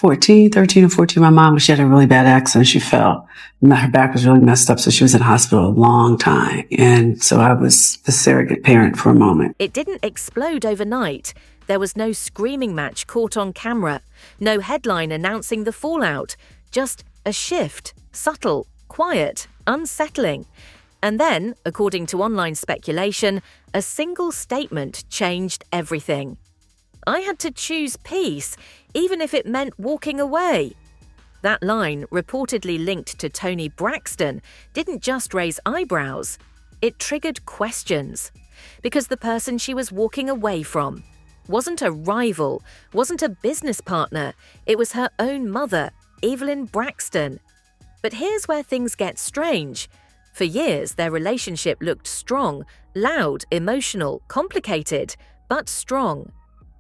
13 or 14, my mom, she had a really bad accident. She fell. Her back was really messed up, so she was in hospital a long time. And so I was the surrogate parent for a moment. It didn't explode overnight. There was no screaming match caught on camera, no headline announcing the fallout, just a shift, subtle, quiet, unsettling. And then, according to online speculation, a single statement changed everything. I had to choose peace, even if it meant walking away. That line, reportedly linked to Toni Braxton, didn't just raise eyebrows. It triggered questions. Because the person she was walking away from wasn't a rival, wasn't a business partner. It was her own mother, Evelyn Braxton. But here's where things get strange. For years, their relationship looked strong, loud, emotional, complicated, but strong.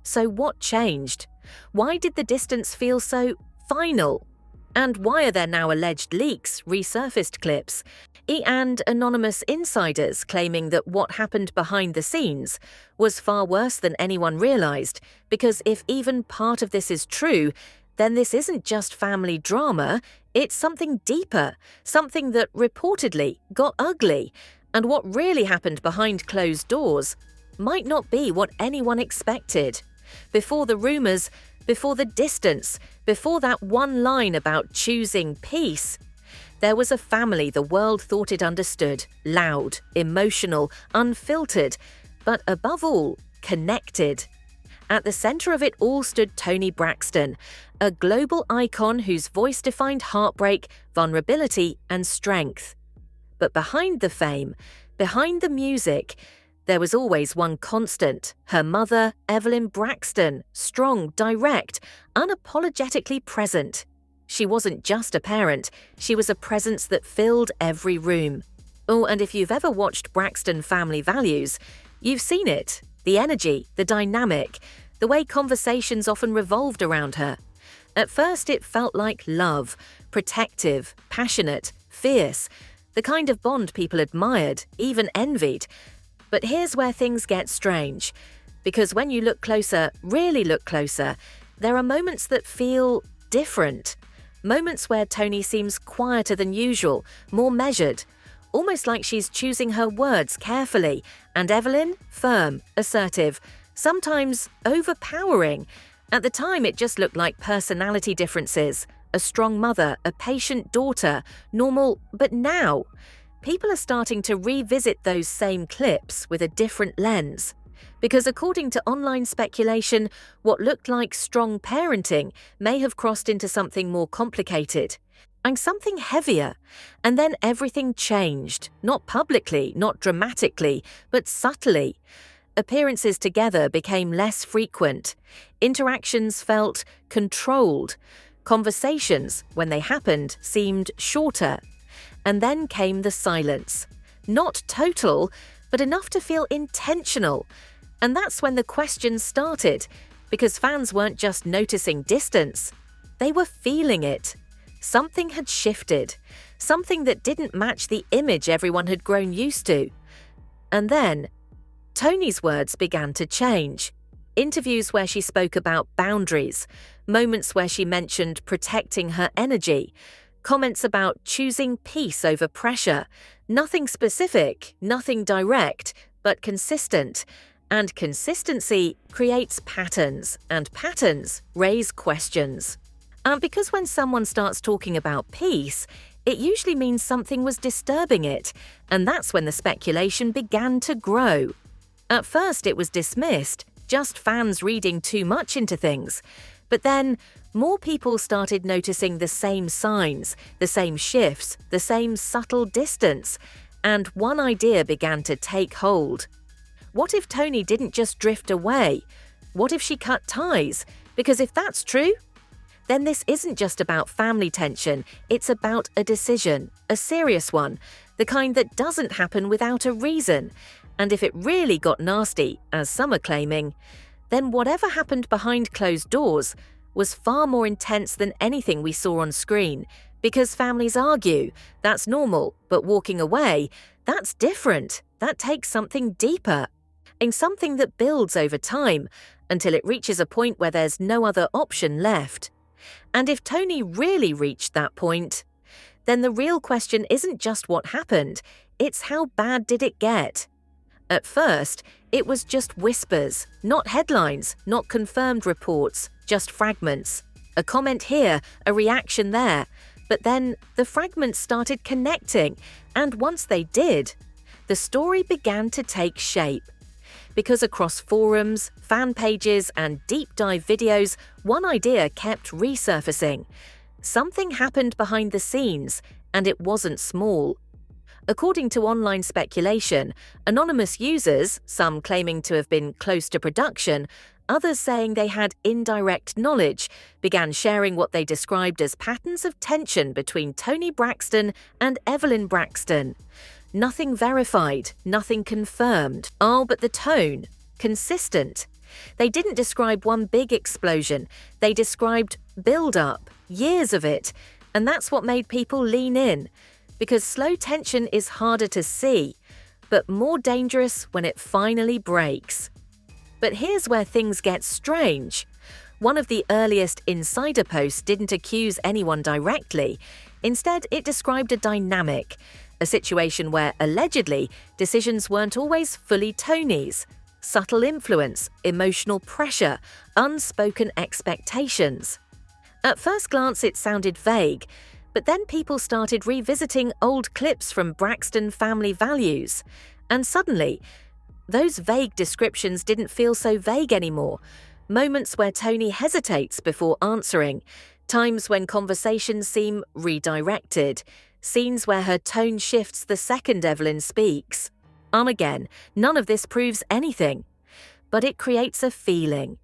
So what changed? Why did the distance feel so final? And why are there now alleged leaks, resurfaced clips, and anonymous insiders claiming that what happened behind the scenes was far worse than anyone realized? Because if even part of this is true, then this isn't just family drama, it's something deeper, something that reportedly got ugly. And what really happened behind closed doors might not be what anyone expected. Before the rumors, before the distance, before that one line about choosing peace, there was a family the world thought it understood, loud, emotional, unfiltered, but above all, connected. At the center of it all stood Toni Braxton, a global icon whose voice defined heartbreak, vulnerability, and strength. But behind the fame, behind the music, there was always one constant, her mother, Evelyn Braxton, strong, direct, unapologetically present. She wasn't just a parent, she was a presence that filled every room. Oh, and if you've ever watched Braxton Family Values, you've seen it. The energy, the dynamic, the way conversations often revolved around her. At first it felt like love, protective, passionate, fierce, the kind of bond people admired, even envied. But here's where things get strange, because when you look closer, really look closer, there are moments that feel different. Moments where Toni seems quieter than usual, more measured, almost like she's choosing her words carefully, and Evelyn, firm, assertive, sometimes overpowering. At the time, it just looked like personality differences, a strong mother, a patient daughter, normal, but now people are starting to revisit those same clips with a different lens. Because according to online speculation, what looked like strong parenting may have crossed into something more complicated and something heavier. And then everything changed, not publicly, not dramatically, but subtly. Appearances together became less frequent. Interactions felt controlled. Conversations, when they happened, seemed shorter. And then came the silence. Not total, but enough to feel intentional. And that's when the questions started, because fans weren't just noticing distance, they were feeling it. Something had shifted, something that didn't match the image everyone had grown used to. And then, Toni's words began to change. Interviews where she spoke about boundaries, moments where she mentioned protecting her energy, comments about choosing peace over pressure. Nothing specific, nothing direct, but consistent. And consistency creates patterns, and patterns raise questions. And because when someone starts talking about peace, it usually means something was disturbing it, and that's when the speculation began to grow. At first it was dismissed, just fans reading too much into things. But then, more people started noticing the same signs, the same shifts, the same subtle distance, and one idea began to take hold. What if Toni didn't just drift away? What if she cut ties? Because if that's true, then this isn't just about family tension, it's about a decision, a serious one, the kind that doesn't happen without a reason. And if it really got nasty, as some are claiming, then whatever happened behind closed doors was far more intense than anything we saw on screen, because families argue, that's normal, but walking away, that's different. That takes something deeper, and something that builds over time, until it reaches a point where there's no other option left. And if Toni really reached that point, then the real question isn't just what happened, it's how bad did it get? At first, it was just whispers, not headlines, not confirmed reports, just fragments. A comment here, a reaction there. But then the fragments started connecting, and once they did, the story began to take shape. Because across forums, fan pages, and deep dive videos, one idea kept resurfacing. Something happened behind the scenes, and it wasn't small. According to online speculation, anonymous users, some claiming to have been close to production, others saying they had indirect knowledge, began sharing what they described as patterns of tension between Toni Braxton and Evelyn Braxton. Nothing verified, nothing confirmed. Oh, but the tone, consistent. They didn't describe one big explosion. They described build-up, years of it. And that's what made people lean in. Because slow tension is harder to see, but more dangerous when it finally breaks. But here's where things get strange. One of the earliest insider posts didn't accuse anyone directly. Instead, it described a dynamic, a situation where, allegedly, decisions weren't always fully Toni's. Subtle influence, emotional pressure, unspoken expectations. At first glance, it sounded vague, but then people started revisiting old clips from Braxton family values. And suddenly, those vague descriptions didn't feel so vague anymore. Moments where Toni hesitates before answering, times when conversations seem redirected, scenes where her tone shifts the second Evelyn speaks. Again, none of this proves anything, but it creates a feeling.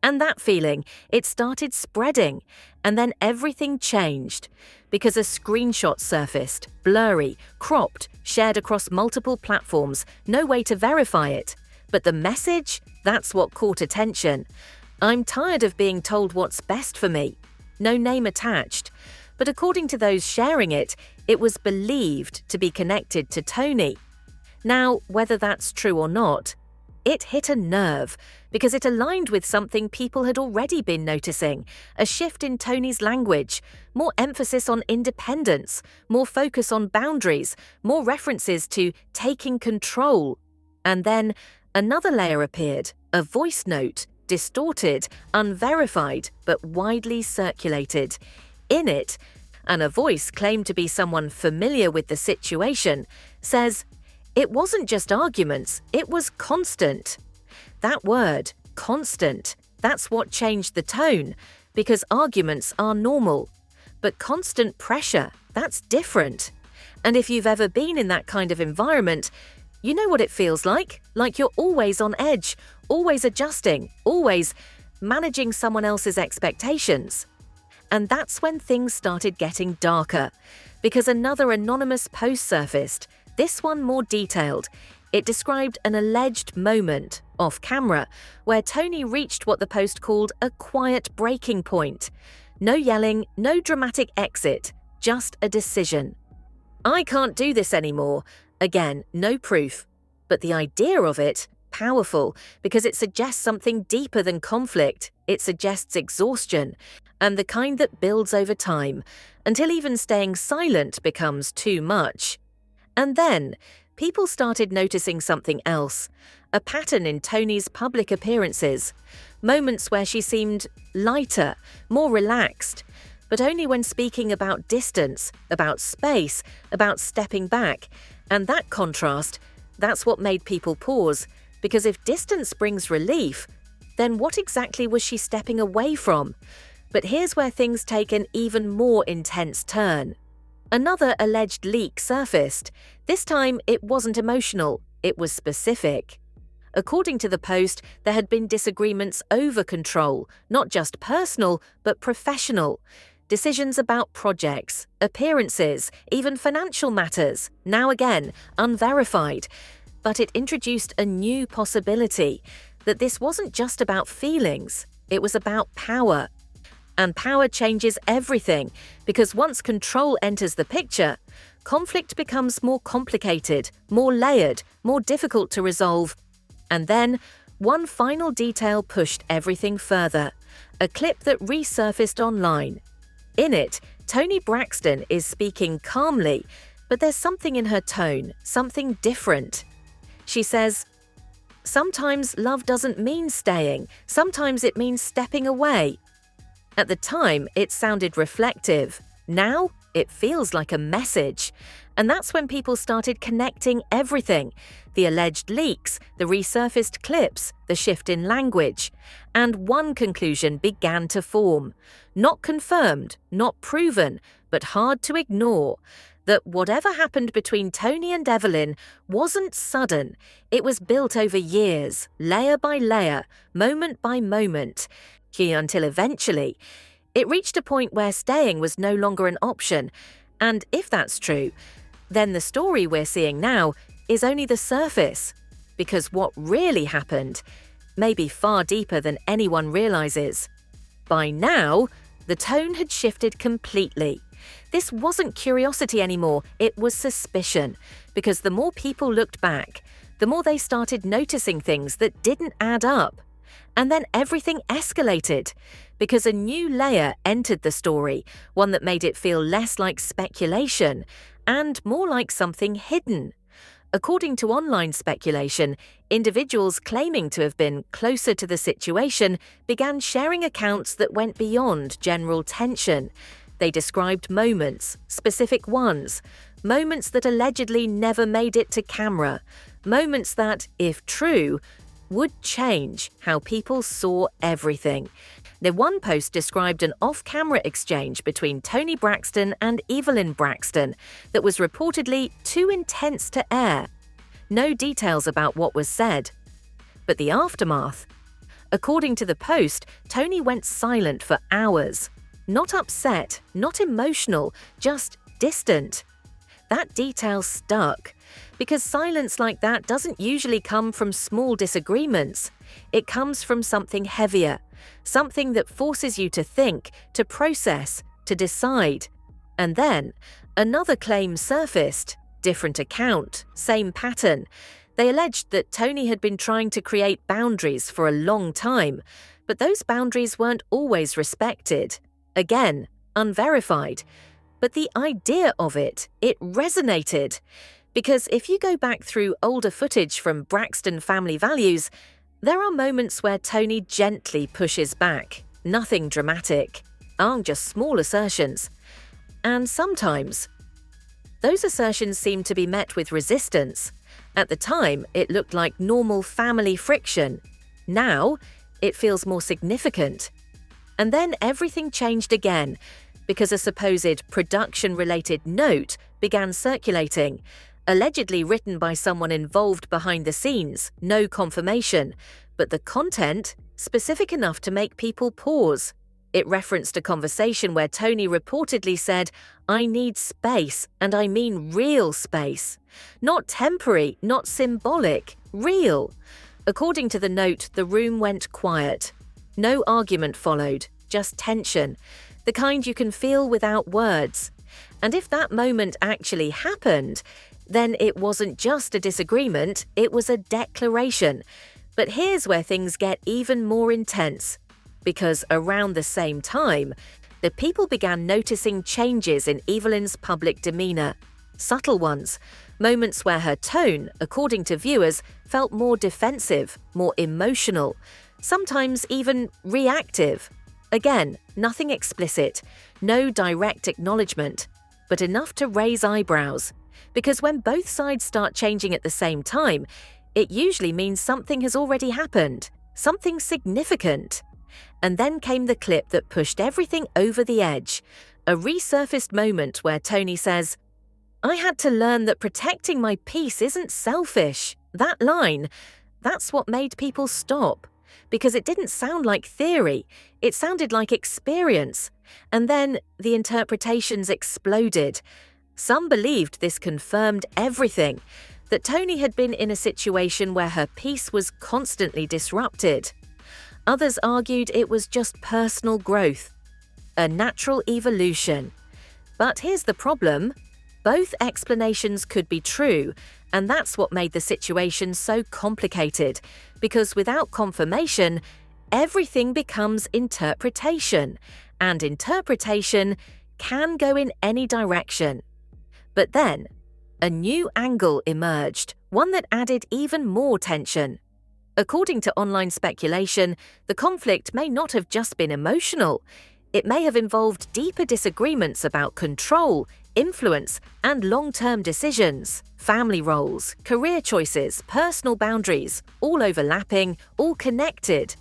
And that feeling, it started spreading, and then everything changed, because a screenshot surfaced, blurry, cropped, shared across multiple platforms, no way to verify it. But the message, that's what caught attention. I'm tired of being told what's best for me. No name attached. But according to those sharing it, it was believed to be connected to Toni. Now, whether that's true or not, it hit a nerve, because it aligned with something people had already been noticing, a shift in Toni's language, more emphasis on independence, more focus on boundaries, more references to taking control. And then another layer appeared, a voice note, distorted, unverified, but widely circulated. In it, and a voice claimed to be someone familiar with the situation, says, "It wasn't just arguments, it was constant." That word, constant, that's what changed the tone, because arguments are normal. But constant pressure, that's different. And if you've ever been in that kind of environment, you know what it feels like you're always on edge, always adjusting, always managing someone else's expectations. And that's when things started getting darker, because another anonymous post surfaced, this one more detailed. It described an alleged moment, off camera, where Toni reached what the post called a quiet breaking point. No yelling, no dramatic exit, just a decision. "I can't do this anymore." Again, no proof. But the idea of it, powerful, because it suggests something deeper than conflict. It suggests exhaustion, and the kind that builds over time, until even staying silent becomes too much. And then, people started noticing something else, a pattern in Toni's public appearances, moments where she seemed lighter, more relaxed, but only when speaking about distance, about space, about stepping back. And that contrast, that's what made people pause, because if distance brings relief, then what exactly was she stepping away from? But here's where things take an even more intense turn. Another alleged leak surfaced. This time, it wasn't emotional, it was specific. According to the post, there had been disagreements over control, not just personal, but professional. Decisions about projects, appearances, even financial matters, now again, unverified. But it introduced a new possibility, that this wasn't just about feelings, it was about power. And power changes everything, because once control enters the picture, conflict becomes more complicated, more layered, more difficult to resolve. And then, one final detail pushed everything further. a clip that resurfaced online. In it, Toni Braxton is speaking calmly, but there's something in her tone, something different. She says, "Sometimes love doesn't mean staying, sometimes it means stepping away." At the time, it sounded reflective. Now, it feels like a message. And that's when people started connecting everything: the alleged leaks, the resurfaced clips, the shift in language. And one conclusion began to form. Not confirmed, not proven, but hard to ignore. That whatever happened between Toni and Evelyn wasn't sudden. It was built over years, layer by layer, moment by moment, until eventually it reached a point where staying was no longer an option. And if that's true, then the story we're seeing now is only the surface. Because what really happened may be far deeper than anyone realizes. By now, the tone had shifted completely. This wasn't curiosity anymore, it was suspicion. Because the more people looked back, the more they started noticing things that didn't add up. And then everything escalated, because a new layer entered the story, one that made it feel less like speculation and more like something hidden. According to online speculation, individuals claiming to have been closer to the situation began sharing accounts that went beyond general tension. They described moments, specific ones, moments that allegedly never made it to camera, moments that, if true, would change how people saw everything. The one post described an off-camera exchange between Toni Braxton and Evelyn Braxton that was reportedly too intense to air. No details about what was said. But the aftermath. According to the post, Toni went silent for hours. Not upset, not emotional, just distant. That detail stuck. Because silence like that doesn't usually come from small disagreements. It comes from something heavier, something that forces you to think, to process, to decide. And then, another claim surfaced, different account, same pattern. They alleged that Toni had been trying to create boundaries for a long time, but those boundaries weren't always respected. Again, unverified. But the idea of it resonated. Because if you go back through older footage from Braxton family values, there are moments where Toni gently pushes back. Nothing dramatic. Just small assertions. And sometimes, those assertions seem to be met with resistance. At the time, it looked like normal family friction. Now, it feels more significant. And then everything changed again, because a supposed production-related note began circulating, allegedly written by someone involved behind the scenes, no confirmation, but the content specific enough to make people pause. It referenced a conversation where Toni reportedly said, "I need space, and I mean real space. Not temporary, not symbolic, real." According to the note, the room went quiet. No argument followed, just tension, the kind you can feel without words. And if that moment actually happened, then it wasn't just a disagreement, it was a declaration. But here's where things get even more intense. Because around the same time, the people began noticing changes in Evelyn's public demeanor. Subtle ones, moments where her tone, according to viewers, felt more defensive, more emotional, sometimes even reactive. Again, nothing explicit, no direct acknowledgement, but enough to raise eyebrows. Because when both sides start changing at the same time, it usually means something has already happened, something significant. And then came the clip that pushed everything over the edge, a resurfaced moment where Toni says, "I had to learn that protecting my peace isn't selfish." That line, that's what made people stop. Because it didn't sound like theory, it sounded like experience. And then the interpretations exploded. Some believed this confirmed everything, that Toni had been in a situation where her peace was constantly disrupted. Others argued it was just personal growth, a natural evolution. But here's the problem. Both explanations could be true, and that's what made the situation so complicated, because without confirmation, everything becomes interpretation, and interpretation can go in any direction. But then, a new angle emerged, one that added even more tension. According to online speculation, the conflict may not have just been emotional. It may have involved deeper disagreements about control, influence, and long-term decisions, family roles, career choices, personal boundaries, all overlapping, all connected.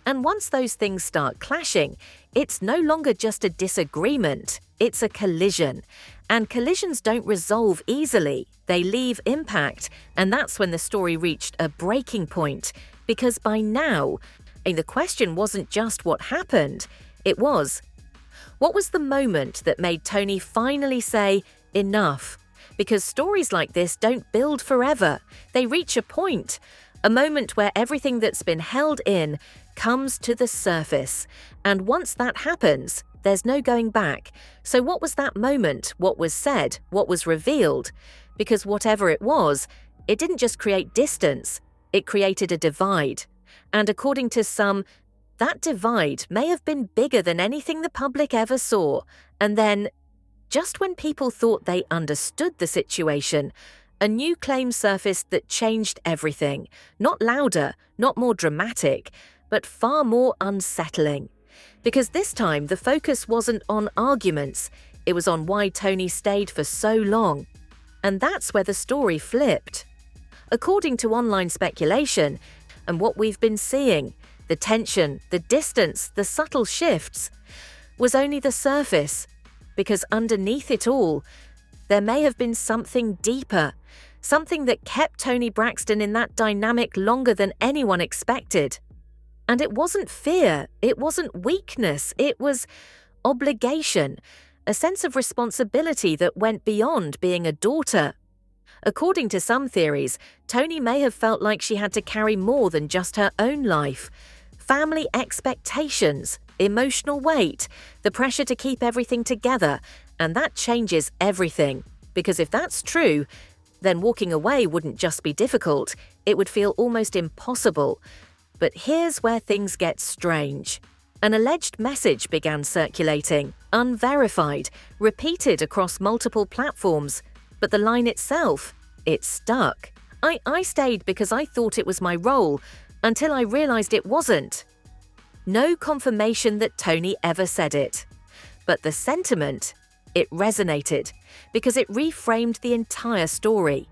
And once those things start clashing, it's no longer just a disagreement, it's a collision. And collisions don't resolve easily, they leave impact. And that's when the story reached a breaking point, because by now, the question wasn't just what happened, it was, what was the moment that made Toni finally say, enough? Because stories like this don't build forever, they reach a point. A moment where everything that's been held in comes to the surface. And once that happens, there's no going back. So what was that moment? What was said? What was revealed? Because whatever it was, it didn't just create distance, it created a divide. And according to some, that divide may have been bigger than anything the public ever saw. And then, just when people thought they understood the situation, a new claim surfaced that changed everything. Not louder, not more dramatic, but far more unsettling. Because this time, the focus wasn't on arguments, it was on why Toni stayed for so long. And that's where the story flipped. According to online speculation, and what we've been seeing, the tension, the distance, the subtle shifts, was only the surface. Because underneath it all, there may have been something deeper, something that kept Toni Braxton in that dynamic longer than anyone expected. And it wasn't fear, it wasn't weakness, it was obligation, a sense of responsibility that went beyond being a daughter. According to some theories, Toni may have felt like she had to carry more than just her own life. Family expectations, emotional weight, the pressure to keep everything together, and that changes everything. Because if that's true, then walking away wouldn't just be difficult, it would feel almost impossible. But here's where things get strange. An alleged message began circulating, unverified, repeated across multiple platforms. But the line itself, it stuck. I stayed because I thought it was my role, until I realized it wasn't. No confirmation that Toni ever said it. But the sentiment, it resonated, because it reframed the entire story.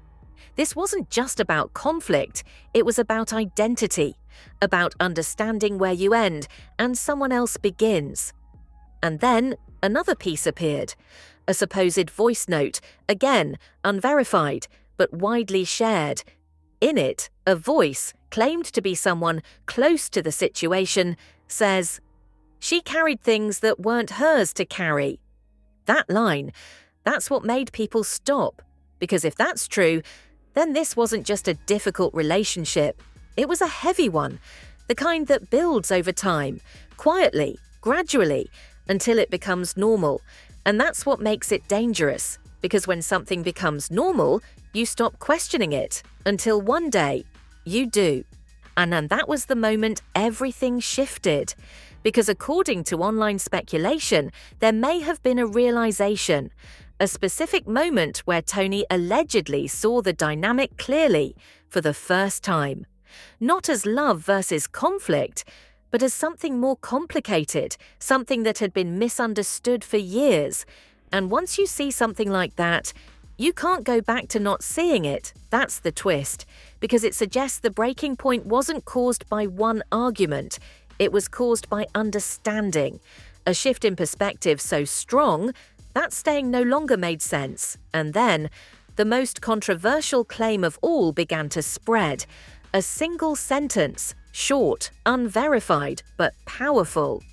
This wasn't just about conflict, it was about identity, about understanding where you end and someone else begins. And then another piece appeared, a supposed voice note, again unverified, but widely shared. In it, a voice, claimed to be someone close to the situation, says, "She carried things that weren't hers to carry." That line, that's what made people stop. Because if that's true, then this wasn't just a difficult relationship. It was a heavy one, the kind that builds over time, quietly, gradually, until it becomes normal. And that's what makes it dangerous. Because when something becomes normal, you stop questioning it, until one day, you do. And then that was the moment everything shifted. Because according to online speculation, there may have been a realization, a specific moment where Toni allegedly saw the dynamic clearly for the first time. Not as love versus conflict, but as something more complicated, something that had been misunderstood for years. And once you see something like that, you can't go back to not seeing it. That's the twist, because it suggests the breaking point wasn't caused by one argument. It was caused by understanding, a shift in perspective so strong that staying no longer made sense. And then, the most controversial claim of all began to spread. A single sentence, short, unverified, but powerful.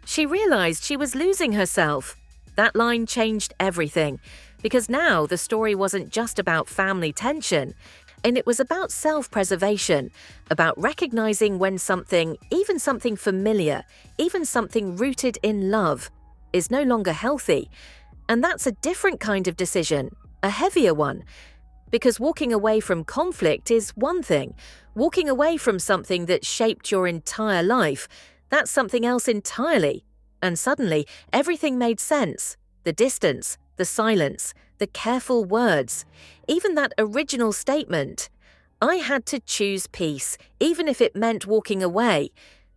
She realized she was losing herself. That line changed everything, because now the story wasn't just about family tension, and it was about self-preservation, about recognizing when something, even something familiar, even something rooted in love, is no longer healthy. And that's a different kind of decision, a heavier one, Because walking away from conflict is one thing. Walking away from something that shaped your entire life, that's something else entirely. And suddenly, everything made sense. The distance, the silence, the careful words, even that original statement. I had to choose peace, even if it meant walking away.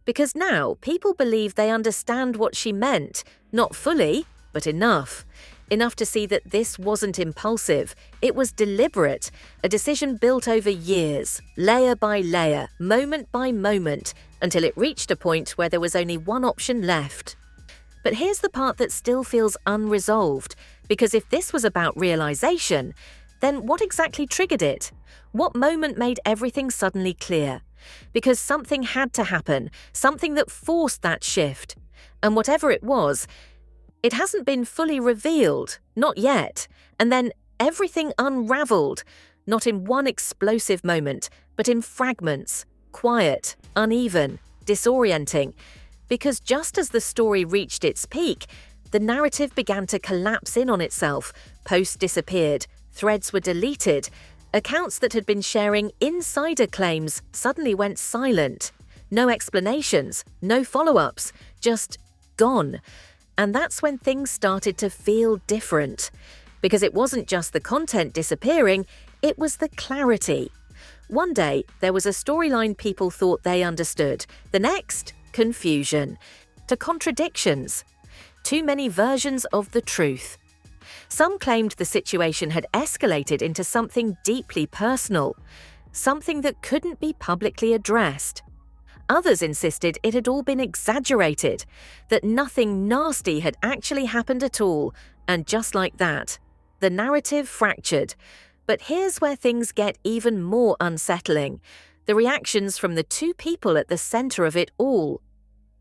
Because now, people believe they understand what she meant. Not fully, but enough. Enough to see that this wasn't impulsive. It was deliberate, a decision built over years, layer by layer, moment by moment, until it reached a point where there was only one option left. But here's the part that still feels unresolved, because if this was about realization, then what exactly triggered it? What moment made everything suddenly clear? Because something had to happen, something that forced that shift. And whatever it was, it hasn't been fully revealed, not yet, and then everything unraveled, not in one explosive moment, but in fragments, quiet, uneven, disorienting, because just as the story reached its peak, the narrative began to collapse in on itself, posts disappeared, threads were deleted, accounts that had been sharing insider claims suddenly went silent, no explanations, no follow-ups, just gone. And that's when things started to feel different. Because it wasn't just the content disappearing, it was the clarity. One day, there was a storyline people thought they understood. The next, confusion. To contradictions. Too many versions of the truth. Some claimed the situation had escalated into something deeply personal. Something that couldn't be publicly addressed. Others insisted it had all been exaggerated, that nothing nasty had actually happened at all, and just like that, the narrative fractured. But here's where things get even more unsettling. The reactions from the two people at the center of it all.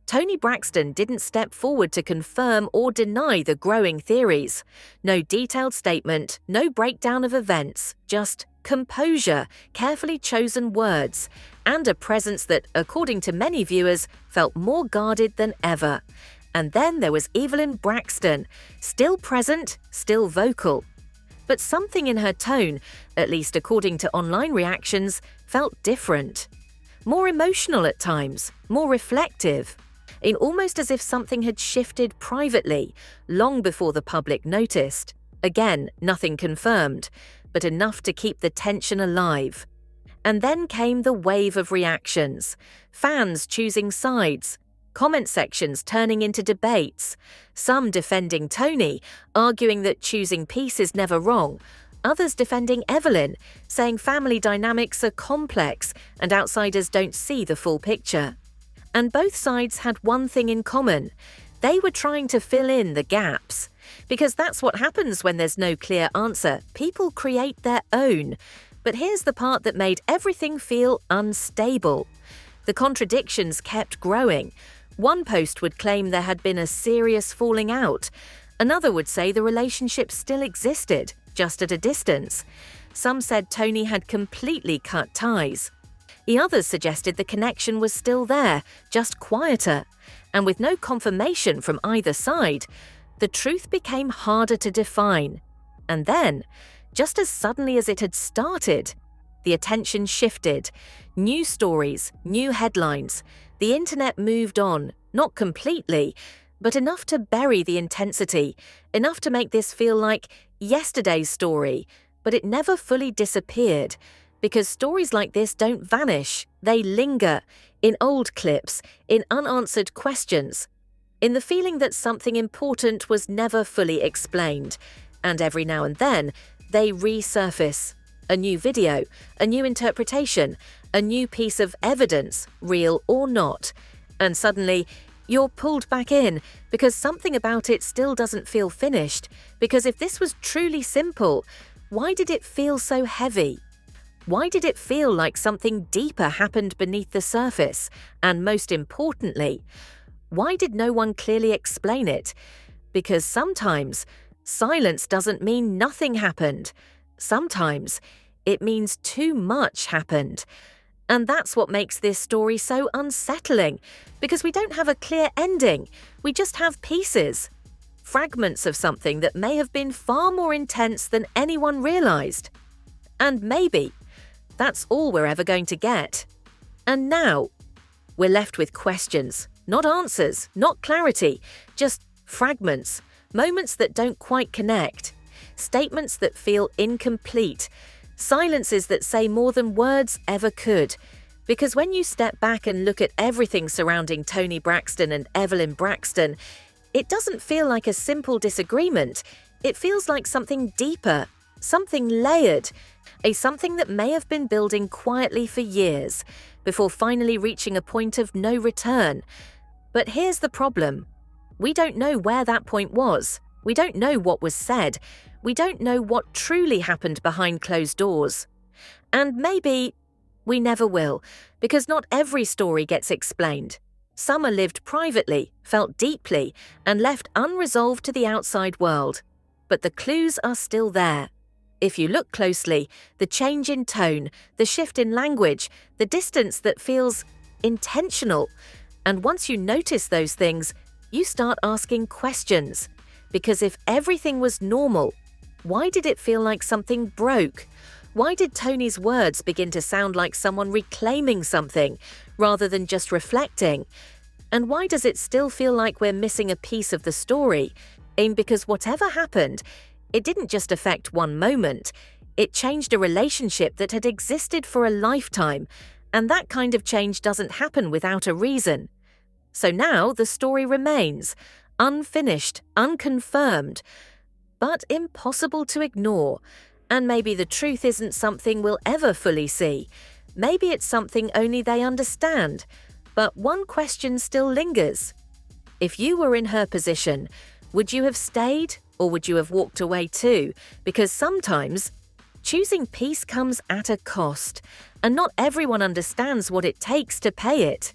Toni Braxton didn't step forward to confirm or deny the growing theories. No detailed statement, no breakdown of events, just composure, carefully chosen words, and a presence that, according to many viewers, felt more guarded than ever. And then there was Evelyn Braxton, still present, still vocal. But something in her tone, at least according to online reactions, felt different. More emotional at times, more reflective. In almost as if something had shifted privately, long before the public noticed. Again, nothing confirmed, but enough to keep the tension alive. And then came the wave of reactions. Fans choosing sides, comment sections turning into debates, some defending Toni, arguing that choosing peace is never wrong, others defending Evelyn, saying family dynamics are complex and outsiders don't see the full picture. And both sides had one thing in common. They were trying to fill in the gaps. Because that's what happens when there's no clear answer. People create their own. But here's the part that made everything feel unstable. The contradictions kept growing. One post would claim there had been a serious falling out. Another would say the relationship still existed, just at a distance. Some said Toni had completely cut ties. The others suggested the connection was still there, just quieter. And with no confirmation from either side, the truth became harder to define. And then, just as suddenly as it had started, the attention shifted. New stories, new headlines. The internet moved on, not completely, but enough to bury the intensity, enough to make this feel like yesterday's story, but it never fully disappeared. Because stories like this don't vanish, they linger, in old clips, in unanswered questions, in the feeling that something important was never fully explained. And every now and then, they resurface. A new video, a new interpretation, a new piece of evidence, real or not. And suddenly, you're pulled back in, because something about it still doesn't feel finished. Because if this was truly simple, why did it feel so heavy? Why did it feel like something deeper happened beneath the surface? And most importantly, why did no one clearly explain it? Because sometimes silence doesn't mean nothing happened. Sometimes it means too much happened. And that's what makes this story so unsettling, because we don't have a clear ending. We just have pieces, fragments of something that may have been far more intense than anyone realized. And maybe that's all we're ever going to get. And now we're left with questions, not answers, not clarity, just fragments, moments that don't quite connect, statements that feel incomplete, silences that say more than words ever could. Because when you step back and look at everything surrounding Toni Braxton and Evelyn Braxton, it doesn't feel like a simple disagreement. It feels like something deeper, something layered, something that may have been building quietly for years, before finally reaching a point of no return. But here's the problem. We don't know where that point was. We don't know what was said. We don't know what truly happened behind closed doors. And maybe we never will, because not every story gets explained. Some are lived privately, felt deeply, and left unresolved to the outside world. But the clues are still there. If you look closely, the change in tone, the shift in language, the distance that feels intentional. And once you notice those things, you start asking questions. Because if everything was normal, why did it feel like something broke? Why did Toni's words begin to sound like someone reclaiming something, rather than just reflecting? And why does it still feel like we're missing a piece of the story? Because whatever happened, it didn't just affect one moment. It changed a relationship that had existed for a lifetime, and that kind of change doesn't happen without a reason. So now the story remains, unfinished, unconfirmed, but impossible to ignore. And maybe the truth isn't something we'll ever fully see. Maybe it's something only they understand. But one question still lingers. If you were in her position, would you have stayed or would you have walked away too? Because sometimes choosing peace comes at a cost, and not everyone understands what it takes to pay it.